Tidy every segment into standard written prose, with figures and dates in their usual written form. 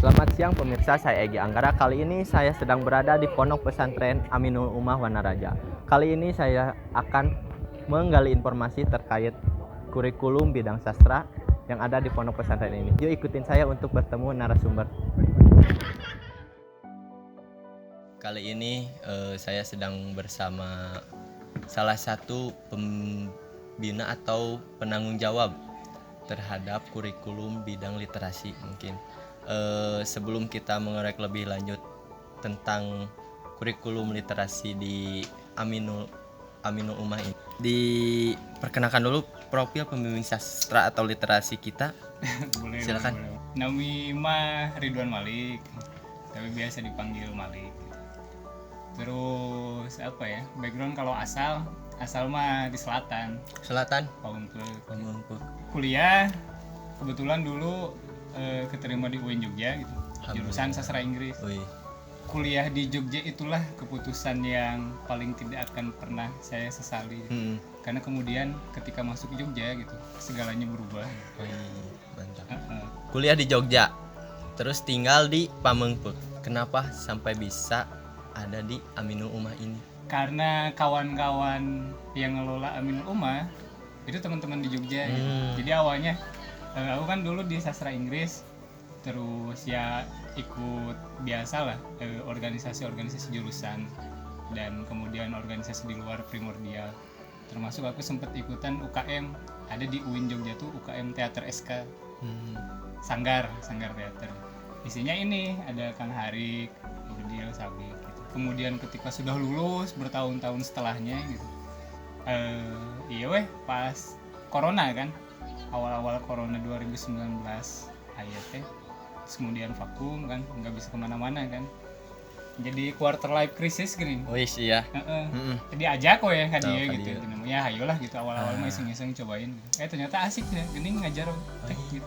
Selamat siang pemirsa, saya Egy Anggara. Kali ini saya sedang berada di Pondok Pesantren Aminul Ummah Wanaraja. Kali ini saya akan menggali informasi terkait kurikulum bidang sastra yang ada di Pondok Pesantren ini. Yuk ikutin saya untuk bertemu narasumber. Kali ini saya sedang bersama salah satu pembina atau penanggung jawab terhadap kurikulum bidang literasi mungkin. Sebelum kita mengorek lebih lanjut tentang kurikulum literasi di Aminul Ummah ini, diperkenalkan dulu profil pembimbing sastra atau literasi kita. Silakan. Nama Ridwan Malik, tapi biasa dipanggil Malik. Terus apa ya? Background kalau asal mah di selatan. Pamumpuk. Kuliah kebetulan dulu keterima di UIN Jogja gitu, jurusan sastra Inggris. Kuliah di Jogja itulah keputusan yang paling tidak akan pernah saya sesali. Karena kemudian ketika masuk Jogja gitu, segalanya berubah. Mantap. Kuliah di Jogja, terus tinggal di Pamengpeuk. Kenapa sampai bisa ada di Aminul Ummah ini? Karena kawan-kawan yang ngelola Aminul Ummah itu teman-teman di Jogja. Jadi awalnya aku kan dulu di sastra Inggris, terus ya ikut biasalah organisasi jurusan dan kemudian organisasi di luar primordial. Termasuk aku sempat ikutan UKM, ada di UIN Jogja tuh UKM Teater SK. Sanggar teater. Isinya ini ada Kang Harik, Budil, Sabik gitu. Kemudian ketika sudah lulus bertahun-tahun setelahnya gitu. Pas corona kan. Awal-awal corona 2019 terus kemudian vakum kan, nggak bisa kemana-mana kan, jadi quarter life crisis gini. Iya. Jadi ajak kok ya kan dia gitu, ya ayolah gitu, awal-awal mah iseng-iseng cobain gitu. Ternyata asik ya, gini ngajar gitu.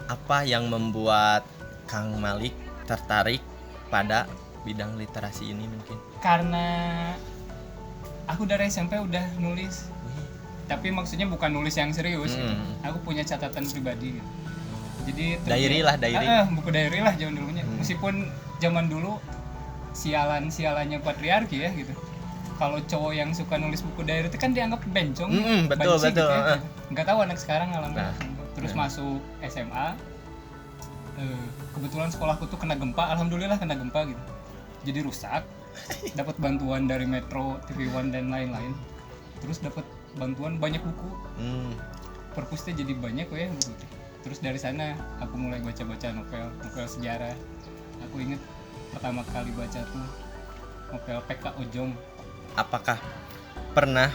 Apa yang membuat Kang Malik tertarik pada bidang literasi ini mungkin? Karena aku dari SMP udah nulis. Tapi maksudnya bukan nulis yang serius gitu. Aku punya catatan pribadi gitu. Jadi diary. Buku diary lah zaman dulunya. Meskipun zaman dulu sialannya patriarki ya gitu. Kalau cowok yang suka nulis buku diary itu kan dianggap bencong. Betul. Gitu ya. Nggak tahu anak sekarang ngalamin. Terus masuk SMA. Kebetulan sekolahku tuh kena gempa, alhamdulillah kena gempa gitu. Jadi rusak. Dapat bantuan dari Metro, TV One dan lain-lain. Terus dapat bantuan banyak buku, perpusnya jadi banyak ya buku. Terus dari sana aku mulai baca novel sejarah. Aku inget pertama kali baca tuh novel PK Ojong. Apakah pernah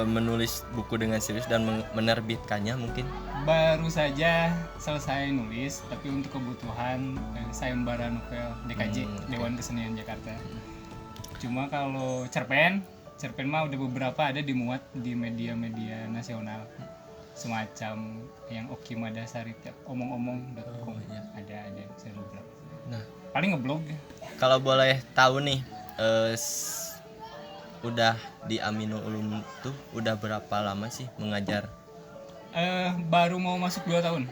menulis buku dengan serius dan menerbitkannya mungkin? Baru saja selesai nulis, tapi untuk kebutuhan sayembara novel DKJ, Dewan Kesenian Jakarta. Cuma kalau cerpen mah udah beberapa ada dimuat di media-media nasional, semacam yang Oki Madasari omong-omong.com. Ada saya beberapa. Nah, paling ngeblog. Kalau boleh tahu nih, udah di Aminul Ummah tuh udah berapa lama sih mengajar? Baru mau masuk 2 tahun.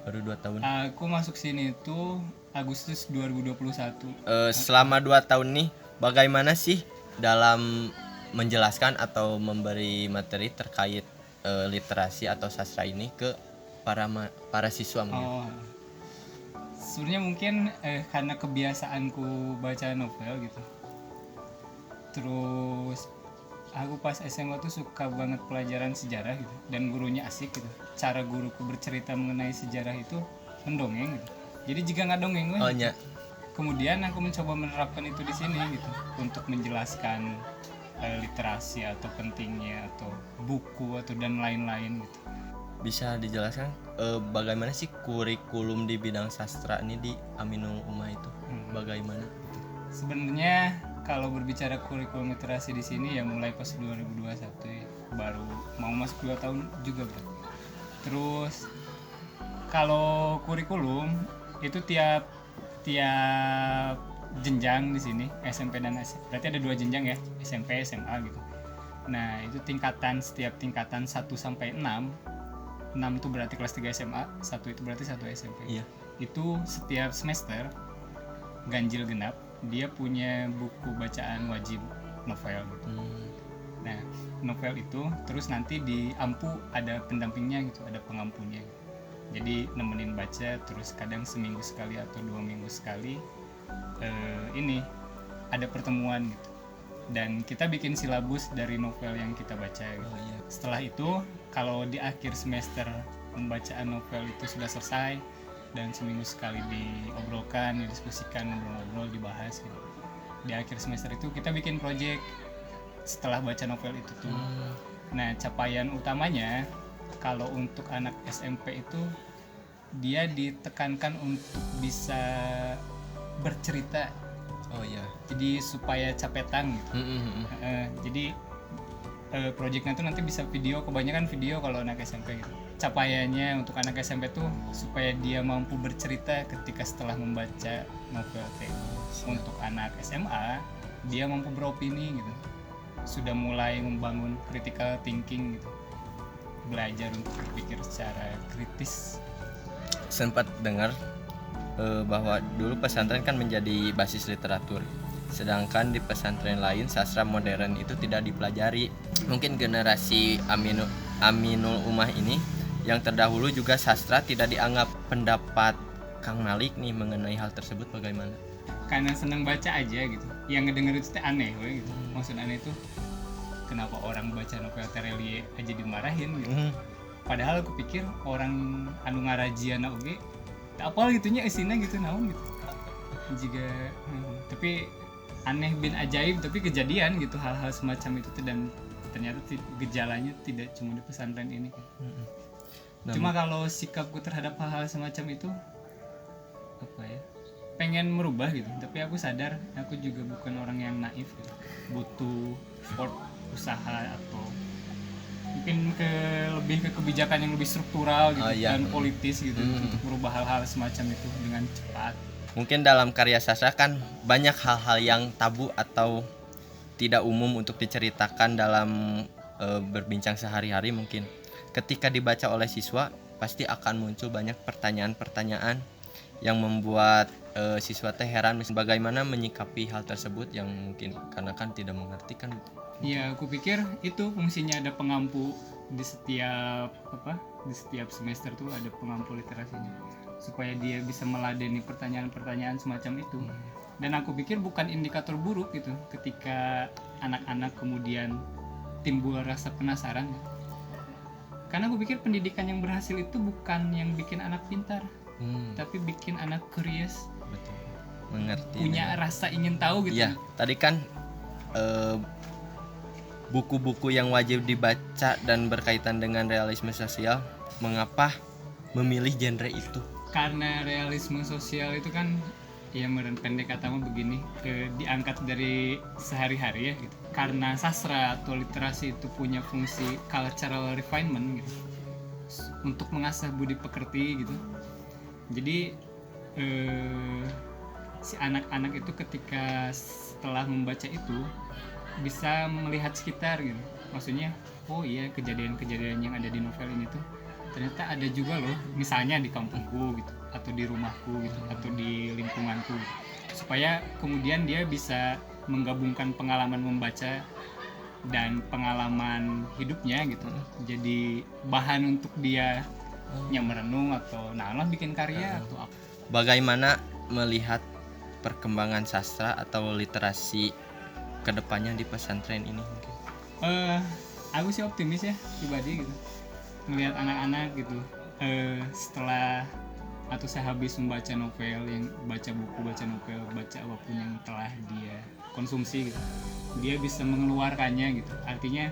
Baru 2 tahun. Aku masuk sini tuh Agustus 2021. Selama 2 tahun nih, bagaimana sih dalam menjelaskan atau memberi materi terkait literasi atau sastra ini ke para siswa mungkin? Sebenarnya mungkin karena kebiasaanku baca novel gitu. Terus aku pas SMA tuh suka banget pelajaran sejarah gitu, dan gurunya asik gitu. Cara guruku bercerita mengenai sejarah itu mendongeng gitu. Jadi jika nggak dongeng kemudian aku mencoba menerapkan itu di sini gitu untuk menjelaskan literasi atau pentingnya atau buku atau dan lain-lain gitu. Bisa dijelaskan bagaimana sih kurikulum di bidang sastra ini di Aminul Ummah itu? Bagaimana? Sebenarnya kalau berbicara kurikulum literasi di sini ya mulai pas 2021 ya, baru mau masuk 2 tahun juga bro. Terus kalau kurikulum itu tiap jenjang di sini SMP dan SMA. Berarti ada 2 jenjang ya, SMP, SMA gitu. Nah, itu setiap tingkatan 1 sampai 6. 6 itu berarti kelas 3 SMA, 1 itu berarti 1 SMP. Iya. itu setiap semester ganjil genap dia punya buku bacaan wajib novel gitu. Nah, novel itu terus nanti di ampu ada pendampingnya gitu, ada pengampunya. Jadi nemenin baca, terus kadang seminggu sekali atau 2 minggu sekali ini ada pertemuan gitu. Dan kita bikin silabus dari novel yang kita baca gitu. Setelah itu kalau di akhir semester pembacaan novel itu sudah selesai dan seminggu sekali diobrolkan, didiskusikan, ngobrol-ngobrol, dibahas gitu. Di akhir semester itu kita bikin project setelah baca novel itu tuh. Nah, capaian utamanya kalau untuk anak SMP itu dia ditekankan untuk bisa bercerita. Jadi supaya capetan gitu. Jadi projectnya tuh nanti bisa video, kebanyakan video kalau anak SMP gitu. Capaiannya untuk anak SMP tuh supaya dia mampu bercerita ketika setelah membaca novel Untuk anak SMA dia mampu beropini gitu, sudah mulai membangun critical thinking gitu, belajar untuk berpikir secara kritis. Sempat dengar bahwa dulu pesantren kan menjadi basis literatur, sedangkan di pesantren lain sastra modern itu tidak dipelajari. Mungkin generasi Aminul Ummah ini yang terdahulu juga sastra tidak dianggap. Pendapat Kang Malik nih mengenai hal tersebut bagaimana? Karena senang baca aja gitu, yang ngedenger itu aneh gitu. Maksud aneh itu kenapa orang baca novel Terelie aja dimarahin gitu. Padahal aku pikir orang anu ngarajiana oge apal gitunya isinya gitu naon gitu. Juga tapi aneh bin ajaib, tapi kejadian gitu hal-hal semacam itu, dan ternyata gejalanya tidak cuma di pesantren ini kan. Cuma kalau sikapku terhadap hal-hal semacam itu apa ya, pengen merubah gitu, tapi aku sadar aku juga bukan orang yang naif gitu. Butuh effort, usaha, atau mungkin lebih ke kebijakan yang lebih struktural gitu, dan politis gitu, untuk merubah hal-hal semacam itu dengan cepat. Mungkin dalam karya sastra kan banyak hal-hal yang tabu atau tidak umum untuk diceritakan dalam berbincang sehari-hari. Mungkin ketika dibaca oleh siswa pasti akan muncul banyak pertanyaan-pertanyaan yang membuat siswa teh heran bagaimana menyikapi hal tersebut, yang mungkin karena kan tidak mengerti kan. Ya, aku pikir itu fungsinya ada pengampu di setiap semester tuh ada pengampu literasinya, supaya dia bisa meladeni pertanyaan-pertanyaan semacam itu. Dan aku pikir bukan indikator buruk gitu ketika anak-anak kemudian timbul rasa penasaran. Karena aku pikir pendidikan yang berhasil itu bukan yang bikin anak pintar, tapi bikin anak curious. Betul. Mengerti. Punya rasa ingin tahu gitu. Iya, tadi kan buku-buku yang wajib dibaca dan berkaitan dengan realisme sosial, mengapa memilih genre itu? Karena realisme sosial itu kan ya meren pendek katamu begini, diangkat dari sehari-hari ya gitu. Karena sastra atau literasi itu punya fungsi cultural refinement gitu, untuk mengasah budi pekerti gitu. Jadi si anak-anak itu ketika setelah membaca itu bisa melihat sekitar gitu. Maksudnya, oh iya, kejadian-kejadian yang ada di novel ini tuh ternyata ada juga loh, misalnya di kampungku gitu, atau di rumahku gitu, atau di lingkunganku gitu. Supaya kemudian dia bisa menggabungkan pengalaman membaca dan pengalaman hidupnya gitu, jadi bahan untuk dia merenung atau bikin karya atau apa. Bagaimana melihat perkembangan sastra atau literasi kedepannya di pesantren ini mungkin? Aku sih optimis ya pribadi gitu, melihat anak-anak gitu setelah atau saya habis membaca novel, yang baca novel, baca apapun yang telah dia konsumsi gitu, dia bisa mengeluarkannya gitu. Artinya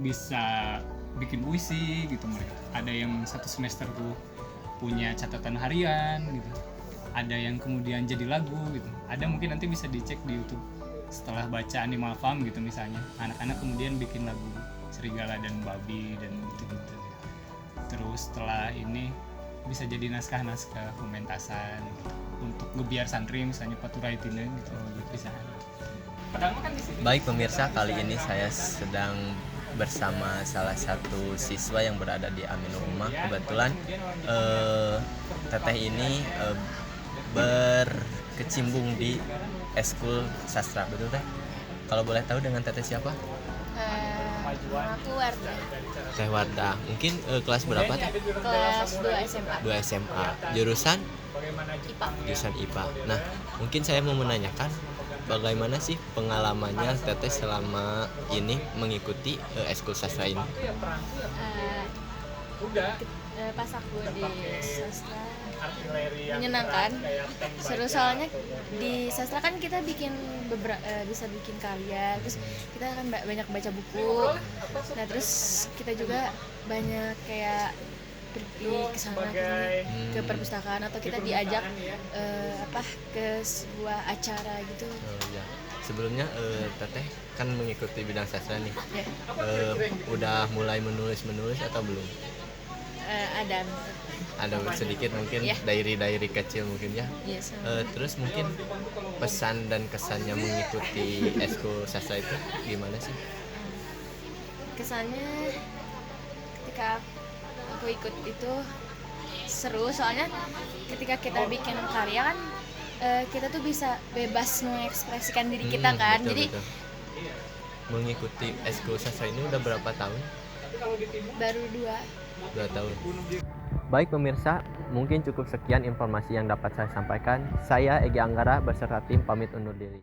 bisa bikin puisi gitu mereka. Ada yang satu semester tuh punya catatan harian gitu. Ada yang kemudian jadi lagu gitu. Ada mungkin nanti bisa dicek di YouTube. Setelah baca Animal Farm gitu misalnya, anak-anak kemudian bikin lagu Serigala dan Babi dan gitu-gitu. Terus setelah ini bisa jadi naskah-naskah pementasan gitu. Untuk ngebiar santri misalnya Paturai Tine gitu bisa. Padahal kan di sini. Baik pemirsa, kali ini saya sedang bersama salah satu siswa yang berada di Aminul Ummah. Kebetulan teteh ini berkecimpung di Eskul Sastra, betul teh? Kalau boleh tahu dengan teteh siapa? Aku Wardah, Teh Wardah. Mungkin kelas berapa teh? kelas 2 SMA. 2 SMA. Jurusan? IPA. Jurusan IPA. Nah, mungkin saya mau menanyakan bagaimana sih pengalamannya teteh selama ini mengikuti Eskul Sastra ini? Pas aku di sastra menyenangkan, seru, soalnya di sastra kan kita bikin bisa bikin karya, terus kita akan banyak baca buku. Nah terus kita juga banyak kayak pergi ke sana ke perpustakaan, atau kita diajak ke sebuah acara gitu. Oh, ya. Sebelumnya teteh kan mengikuti bidang sastra nih. Ya, Udah mulai menulis atau belum? Ada sedikit mungkin, Ya. diary kecil mungkin ya. Yes. Terus mungkin pesan dan kesannya mengikuti Eskul Sastra itu gimana sih? Kesannya ketika aku ikut itu seru, soalnya ketika kita bikin karya kan kita tuh bisa bebas mengekspresikan diri kita kan. Betul, Jadi betul. Mengikuti Eskul Sastra ini udah berapa tahun? baru 2 tahun. Baik pemirsa, mungkin cukup sekian informasi yang dapat saya sampaikan. Saya Egi Anggara beserta tim pamit undur diri.